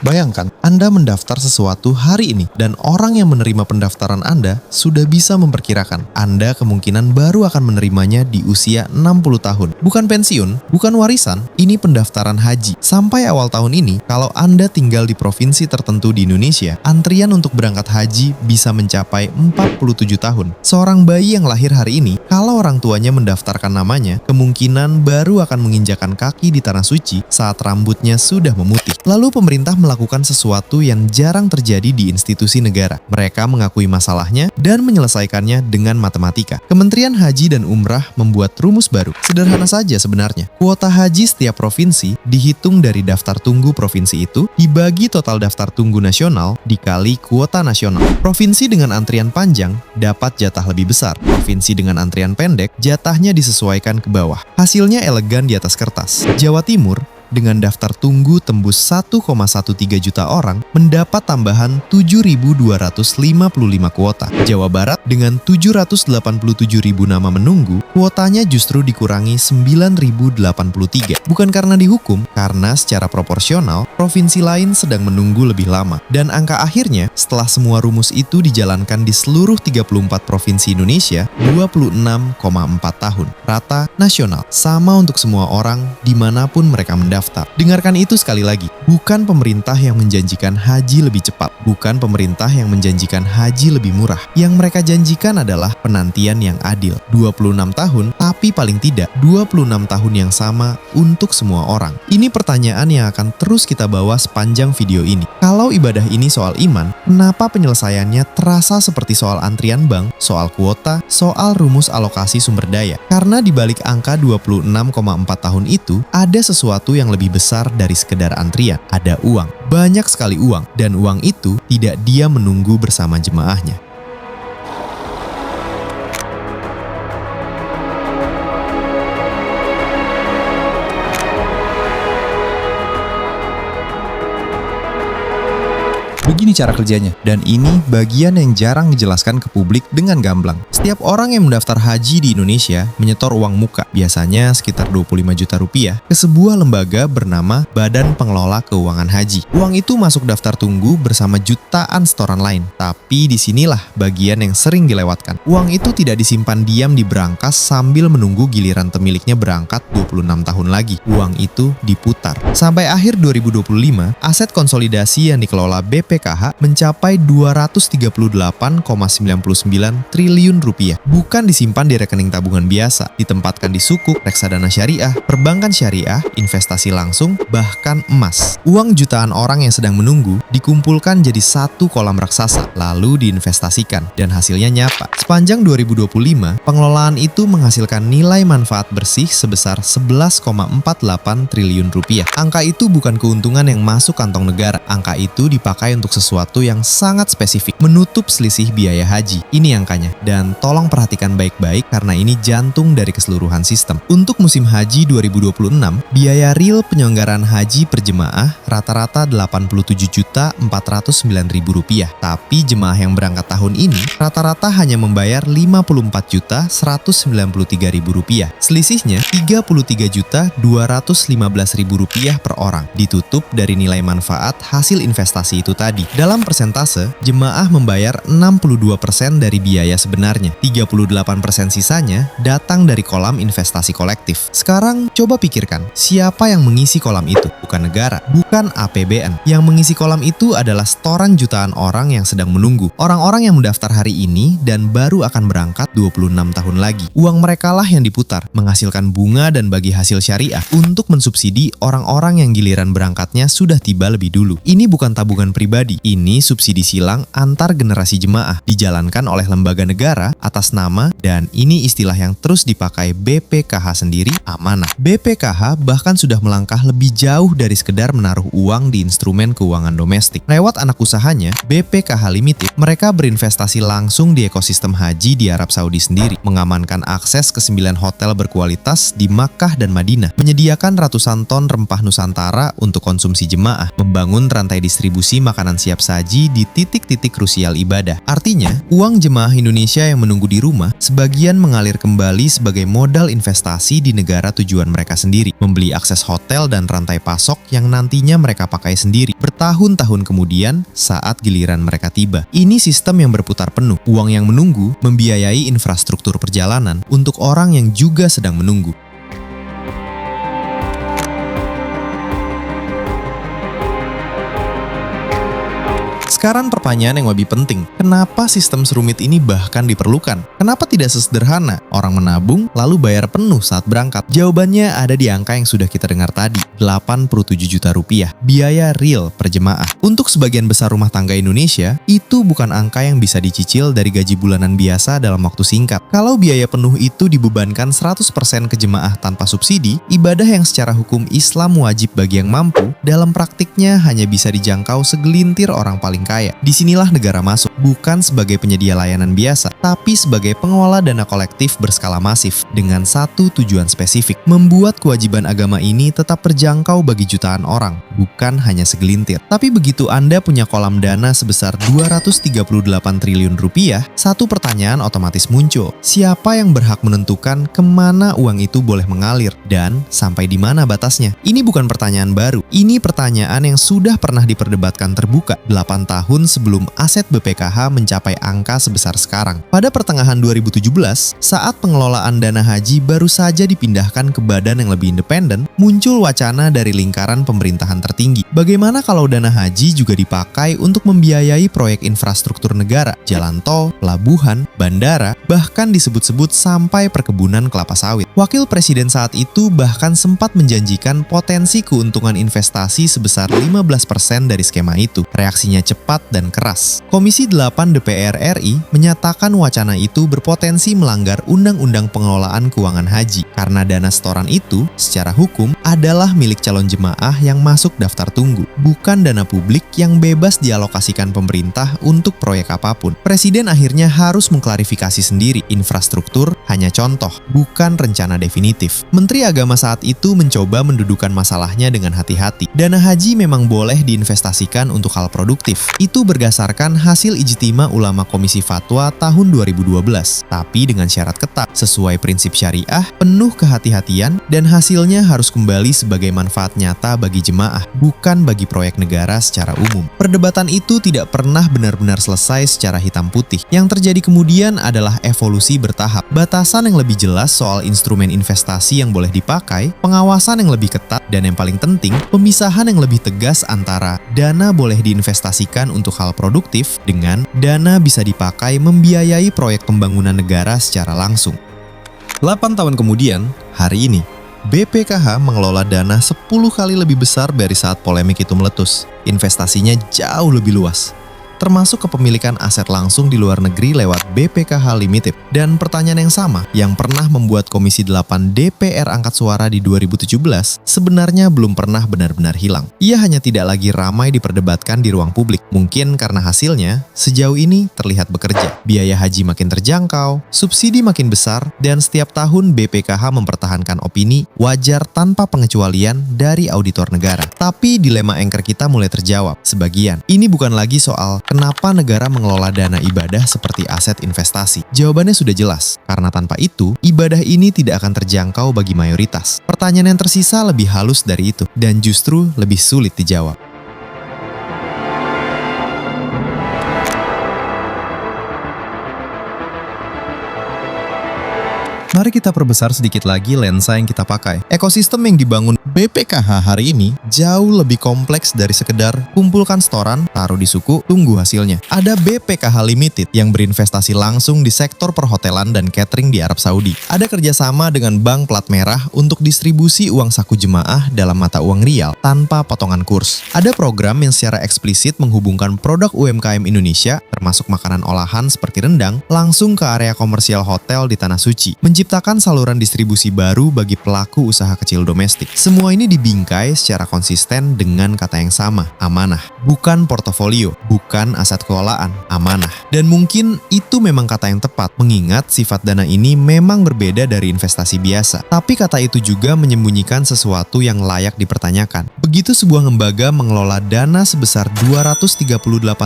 Bayangkan, Anda mendaftar sesuatu hari ini dan orang yang menerima pendaftaran Anda sudah bisa memperkirakan Anda kemungkinan baru akan menerimanya di usia 60 tahun. Bukan pensiun, bukan warisan, ini pendaftaran haji. Sampai awal tahun ini, kalau Anda tinggal di provinsi tertentu di Indonesia, antrian untuk berangkat haji bisa mencapai 47 tahun. Seorang bayi yang lahir hari ini, kalau orang tuanya mendaftarkan namanya, kemungkinan baru akan menginjakan kaki di tanah suci saat rambutnya sudah memutih. Lalu pemerintah melakukan sesuatu yang jarang terjadi di institusi negara. Mereka mengakui masalahnya dan menyelesaikannya dengan matematika. Kementerian Haji dan Umrah membuat rumus baru. Sederhana saja sebenarnya. Kuota haji setiap provinsi dihitung dari daftar tunggu provinsi itu, dibagi total daftar tunggu nasional, dikali kuota nasional. Provinsi dengan antrian panjang dapat jatah lebih besar. Provinsi dengan antrian pendek, jatahnya disesuaikan ke bawah. Hasilnya elegan di atas kertas. Jawa Timur dengan daftar tunggu tembus 1,13 juta orang mendapat tambahan 7.255 kuota. Jawa Barat dengan 787.000 nama menunggu, kuotanya justru dikurangi 9.083. Bukan karena dihukum, karena secara proporsional, provinsi lain sedang menunggu lebih lama. Dan angka akhirnya, setelah semua rumus itu dijalankan di seluruh 34 provinsi Indonesia, 26,4 tahun. Rata nasional, sama untuk semua orang dimanapun mereka mendaftar. Dengarkan itu sekali lagi, bukan pemerintah yang menjanjikan haji lebih cepat, bukan pemerintah yang menjanjikan haji lebih murah. Yang mereka janjikan adalah penantian yang adil. 26 tahun, tapi paling tidak 26 tahun yang sama untuk semua orang. Ini pertanyaan yang akan terus kita bawa sepanjang video ini. Kalau ibadah ini soal iman, kenapa penyelesaiannya terasa seperti soal antrian bank, soal kuota, soal rumus alokasi sumber daya? Karena di balik angka 26,4 tahun itu, ada sesuatu yang lebih besar dari sekedar antrian. Ada uang, banyak sekali uang, dan uang itu tidak dia menunggu bersama jemaahnya. Begini cara kerjanya, dan ini bagian yang jarang dijelaskan ke publik dengan gamblang. Setiap orang yang mendaftar haji di Indonesia menyetor uang muka, biasanya sekitar 25 juta rupiah, ke sebuah lembaga bernama Badan Pengelola Keuangan Haji. Uang itu masuk daftar tunggu bersama jutaan setoran lain. Tapi disinilah bagian yang sering dilewatkan. Uang itu tidak disimpan diam di berangkas sambil menunggu giliran pemiliknya berangkat 26 tahun lagi. Uang itu diputar. Sampai akhir 2025, aset konsolidasi yang dikelola BPKH mencapai 238,99 triliun rupiah. Bukan disimpan di rekening tabungan biasa, ditempatkan di sukuk, reksadana syariah, perbankan syariah, investasi langsung, bahkan emas. Uang jutaan orang yang sedang menunggu dikumpulkan jadi satu kolam raksasa, lalu diinvestasikan, dan hasilnya nyata. Sepanjang 2025, pengelolaan itu menghasilkan nilai manfaat bersih sebesar 11,48 triliun rupiah. Angka itu bukan keuntungan yang masuk kantong negara. Angka itu dipakai untuk sesuatu yang sangat spesifik, menutup selisih biaya haji. Ini angkanya, dan tolong perhatikan baik-baik karena ini jantung dari keseluruhan sistem. Untuk musim haji 2026, biaya real penyelenggaraan haji per jemaah rata-rata Rp87.409.000 rupiah. Tapi jemaah yang berangkat tahun ini rata-rata hanya membayar Rp54.193.000 rupiah. Selisihnya Rp33.215.000 rupiah per orang, ditutup dari nilai manfaat hasil investasi itu tadi. Dalam persentase, jemaah membayar 62% dari biaya sebenarnya. 38% sisanya datang dari kolam investasi kolektif. Sekarang coba pikirkan, siapa yang mengisi kolam itu? Bukan negara, bukan APBN. Yang mengisi kolam itu adalah setoran jutaan orang yang sedang menunggu. Orang-orang yang mendaftar hari ini dan baru akan berangkat 26 tahun lagi. Uang mereka lah yang diputar, menghasilkan bunga dan bagi hasil syariah untuk mensubsidi orang-orang yang giliran berangkatnya sudah tiba lebih dulu. Ini bukan tabungan pribadi, ini subsidi silang antar generasi jemaah, dijalankan oleh lembaga negara atas nama, dan ini istilah yang terus dipakai BPKH sendiri, amanah. BPKH bahkan sudah melangkah lebih jauh dari sekedar menaruh uang di instrumen keuangan domestik. Lewat anak usahanya, BPKH Limited, mereka berinvestasi langsung di ekosistem haji di Arab Saudi sendiri, mengamankan akses ke 9 hotel berkualitas di Makkah dan Madinah, menyediakan ratusan ton rempah Nusantara untuk konsumsi jemaah, membangun rantai distribusi makanan pengiriman siap saji di titik-titik krusial ibadah. Artinya, uang jemaah Indonesia yang menunggu di rumah sebagian mengalir kembali sebagai modal investasi di negara tujuan mereka sendiri, membeli akses hotel dan rantai pasok yang nantinya mereka pakai sendiri bertahun-tahun kemudian saat giliran mereka tiba. Ini sistem yang berputar penuh. Uang yang menunggu membiayai infrastruktur perjalanan untuk orang yang juga sedang menunggu. Sekarang pertanyaan yang lebih penting, kenapa sistem serumit ini bahkan diperlukan? Kenapa tidak sesederhana orang menabung lalu bayar penuh saat berangkat? Jawabannya ada di angka yang sudah kita dengar tadi, 87 juta rupiah, biaya real per jemaah. Untuk sebagian besar rumah tangga Indonesia, itu bukan angka yang bisa dicicil dari gaji bulanan biasa dalam waktu singkat. Kalau biaya penuh itu dibebankan 100% ke jemaah tanpa subsidi, ibadah yang secara hukum Islam wajib bagi yang mampu, dalam praktiknya hanya bisa dijangkau segelintir orang paling kaya. Disinilah negara masuk, bukan sebagai penyedia layanan biasa, tapi sebagai pengelola dana kolektif berskala masif dengan satu tujuan spesifik, membuat kewajiban agama ini tetap terjangkau bagi jutaan orang, bukan hanya segelintir. Tapi begitu Anda punya kolam dana sebesar 238 triliun rupiah, satu pertanyaan otomatis muncul. Siapa yang berhak menentukan kemana uang itu boleh mengalir dan sampai di mana batasnya? Ini bukan pertanyaan baru. Ini pertanyaan yang sudah pernah diperdebatkan terbuka 8 tahun sebelum aset BPKH mencapai angka sebesar sekarang. Pada pertengahan 2017, saat pengelolaan dana haji baru saja dipindahkan ke badan yang lebih independen, muncul wacana dari lingkaran pemerintahan tertinggi. Bagaimana kalau dana haji juga dipakai untuk membiayai proyek infrastruktur negara, jalan tol, pelabuhan, bandara, bahkan disebut-sebut sampai perkebunan kelapa sawit. Wakil Presiden saat itu bahkan sempat menjanjikan potensi keuntungan investasi sebesar 15% dari skema itu. Reaksinya cepat dan keras. Komisi 8 DPR RI menyatakan wacana itu berpotensi melanggar Undang-Undang Pengelolaan Keuangan Haji karena dana setoran itu secara hukum adalah milik calon jemaah yang masuk daftar tunggu, bukan dana publik yang bebas dialokasikan pemerintah untuk proyek apapun. Presiden akhirnya harus mengklarifikasi sendiri, infrastruktur hanya contoh, bukan rencana definitif. Menteri Agama saat itu mencoba mendudukan masalahnya dengan hati-hati. Dana haji memang boleh diinvestasikan untuk hal produktif. Itu berdasarkan hasil ijtima ulama Komisi Fatwa tahun 2012, tapi dengan syarat ketat, sesuai prinsip syariah, penuh kehati-hatian, dan hasilnya harus kembali sebagai manfaat nyata bagi jemaah, bukan bagi proyek negara secara umum. Perdebatan itu tidak pernah benar-benar selesai secara hitam putih. Yang terjadi kemudian adalah evolusi bertahap, batasan yang lebih jelas soal instrumen investasi yang boleh dipakai, pengawasan yang lebih ketat, dan yang paling penting, pemisahan yang lebih tegas antara dana boleh diinvestasikan untuk hal produktif dengan dana bisa dipakai membiayai proyek pembangunan negara secara langsung. 8 tahun kemudian, hari ini, BPKH mengelola dana 10 kali lebih besar dari saat polemik itu meletus. Investasinya jauh lebih luas, termasuk kepemilikan aset langsung di luar negeri lewat BPKH Limited. Dan pertanyaan yang sama yang pernah membuat Komisi 8 DPR angkat suara di 2017 sebenarnya belum pernah benar-benar hilang. Ia hanya tidak lagi ramai diperdebatkan di ruang publik. Mungkin karena hasilnya sejauh ini terlihat bekerja. Biaya haji makin terjangkau, subsidi makin besar, dan setiap tahun BPKH mempertahankan opini wajar tanpa pengecualian dari auditor negara. Tapi dilema anchor kita mulai terjawab. Sebagian, ini bukan lagi soal kenapa negara mengelola dana ibadah seperti aset investasi? Jawabannya sudah jelas, karena tanpa itu, ibadah ini tidak akan terjangkau bagi mayoritas. Pertanyaan yang tersisa lebih halus dari itu, dan justru lebih sulit dijawab. Mari kita perbesar sedikit lagi lensa yang kita pakai. Ekosistem yang dibangun BPKH hari ini jauh lebih kompleks dari sekedar kumpulkan setoran, taruh di suku, tunggu hasilnya. Ada BPKH Limited yang berinvestasi langsung di sektor perhotelan dan catering di Arab Saudi. Ada kerjasama dengan bank plat merah untuk distribusi uang saku jemaah dalam mata uang rial tanpa potongan kurs. Ada program yang secara eksplisit menghubungkan produk UMKM Indonesia, termasuk makanan olahan seperti rendang, langsung ke area komersial hotel di Tanah Suci, menciptakan menciptakan saluran distribusi baru bagi pelaku usaha kecil domestik. Semua ini dibingkai secara konsisten dengan kata yang sama, amanah. Bukan portofolio, bukan aset kelolaan, amanah. Dan mungkin itu memang kata yang tepat, mengingat sifat dana ini memang berbeda dari investasi biasa. Tapi kata itu juga menyembunyikan sesuatu yang layak dipertanyakan. Begitu sebuah lembaga mengelola dana sebesar 238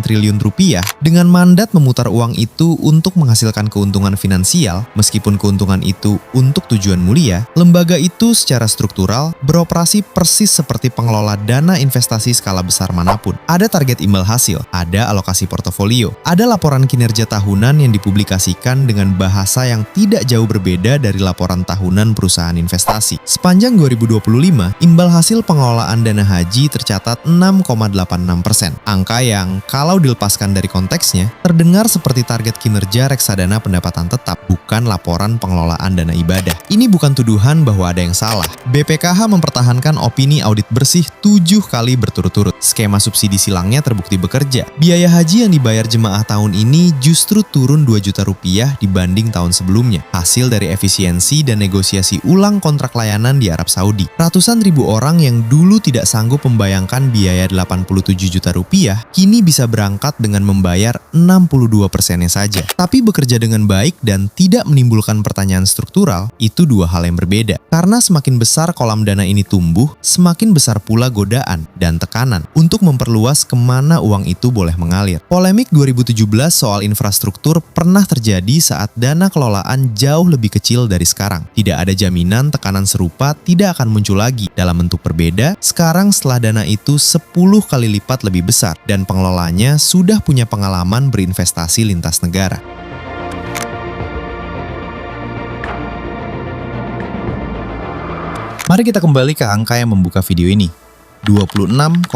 triliun rupiah dengan mandat memutar uang itu untuk menghasilkan keuntungan finansial, meskipun keuntungan itu untuk tujuan mulia, lembaga itu secara struktural beroperasi persis seperti pengelola dana investasi skala besar manapun. Ada target imbal hasil, ada alokasi portofolio, ada laporan kinerja tahunan yang dipublikasikan dengan bahasa yang tidak jauh berbeda dari laporan tahunan perusahaan investasi. Sepanjang 2025, imbal hasil pengelolaan dana haji tercatat 6,86%. Angka yang kalau dilepaskan dari konteksnya, terdengar seperti target kinerja reksadana pendapatan tetap, bukan laporan pengelolaan dana ibadah. Ini bukan tuduhan bahwa ada yang salah. BPKH mempertahankan opini audit bersih 7 kali berturut-turut. Skema subsidi silangnya terbukti bekerja. Biaya haji yang dibayar jemaah tahun ini justru turun 2 juta rupiah dibanding tahun sebelumnya. Hasil dari efisiensi dan negosiasi ulang kontrak layanan di Arab Saudi. Ratusan ribu orang yang dulu tidak sanggup membayangkan biaya 87 juta rupiah, kini bisa berangkat dengan membayar 62%-nya saja. Tapi bekerja dengan baik dan tidak menimbulkan pertanyaan struktural, itu dua hal yang berbeda. Karena semakin besar kolam dana ini tumbuh, semakin besar pula godaan dan tekanan untuk memperluas kemana uang itu boleh mengalir. Polemik 2017 soal infrastruktur pernah terjadi saat dana kelolaan jauh lebih kecil dari sekarang. Tidak ada jaminan tekanan serupa tidak akan muncul lagi dalam bentuk berbeda. Sekarang setelah dana itu 10 kali lipat lebih besar dan pengelolanya sudah punya pengalaman berinvestasi lintas negara. Mari kita kembali ke angka yang membuka video ini. 26,4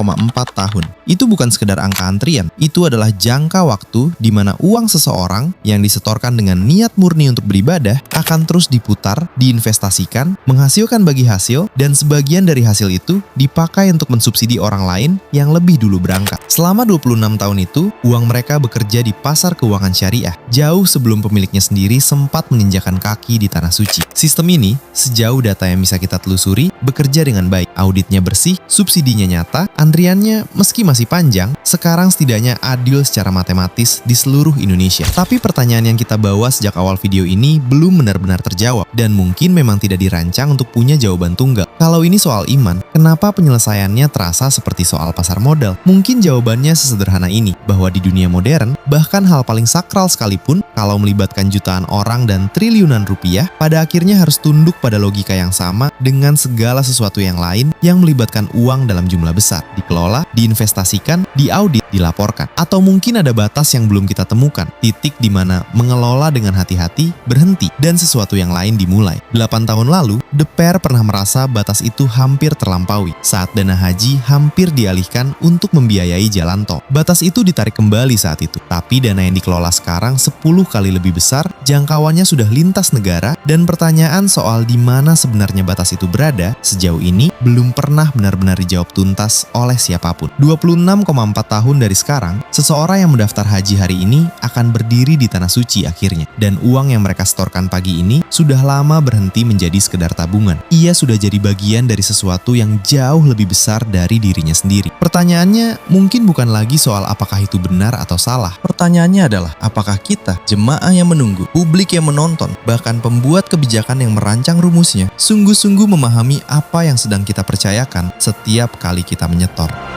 tahun. Itu bukan sekedar angka antrian, itu adalah jangka waktu di mana uang seseorang yang disetorkan dengan niat murni untuk beribadah akan terus diputar, diinvestasikan, menghasilkan bagi hasil, dan sebagian dari hasil itu dipakai untuk mensubsidi orang lain yang lebih dulu berangkat. Selama 26 tahun itu, uang mereka bekerja di pasar keuangan syariah, jauh sebelum pemiliknya sendiri sempat menginjakan kaki di tanah suci. Sistem ini, sejauh data yang bisa kita telusuri, bekerja dengan baik, auditnya bersih, subsidinya nyata, antriannya meski masih panjang, sekarang setidaknya adil secara matematis di seluruh Indonesia. Tapi pertanyaan yang kita bawa sejak awal video ini belum benar-benar terjawab, dan mungkin memang tidak dirancang untuk punya jawaban tunggal. Kalau ini soal iman, kenapa penyelesaiannya terasa seperti soal pasar modal? Mungkin jawabannya sesederhana ini, bahwa di dunia modern, bahkan hal paling sakral sekalipun, kalau melibatkan jutaan orang dan triliunan rupiah, pada akhirnya harus tunduk pada logika yang sama dengan segala sesuatu yang lain yang melibatkan uang dalam jumlah besar, dikelola, diinvestasikan, diaudit, dilaporkan. Atau mungkin ada batas yang belum kita temukan, titik di mana mengelola dengan hati-hati, berhenti, dan sesuatu yang lain dimulai. 8 tahun lalu, The Pair pernah merasa batas itu hampir terlampaui, saat dana haji hampir dialihkan untuk membiayai jalan tol. Batas itu ditarik kembali saat itu, tapi dana yang dikelola sekarang 10 kali lebih besar, jangkauannya sudah lintas negara, dan pertanyaan soal di mana sebenarnya batas itu berada, sejauh ini belum pernah benar-benar dijawab tuntas oleh siapapun. 26,4 tahun dari sekarang, seseorang yang mendaftar haji hari ini akan berdiri di tanah suci akhirnya. Dan uang yang mereka setorkan pagi ini sudah lama berhenti menjadi sekedar tabungan. Ia sudah jadi bagian dari sesuatu yang jauh lebih besar dari dirinya sendiri. Pertanyaannya mungkin bukan lagi soal apakah itu benar atau salah. Pertanyaannya adalah, apakah kita, jemaah yang menunggu, publik yang menonton, bahkan pembuat kebijakan yang merancang rumusnya, sungguh-sungguh memahami apa yang sedang kita percayakan setiap kali kita menyetor.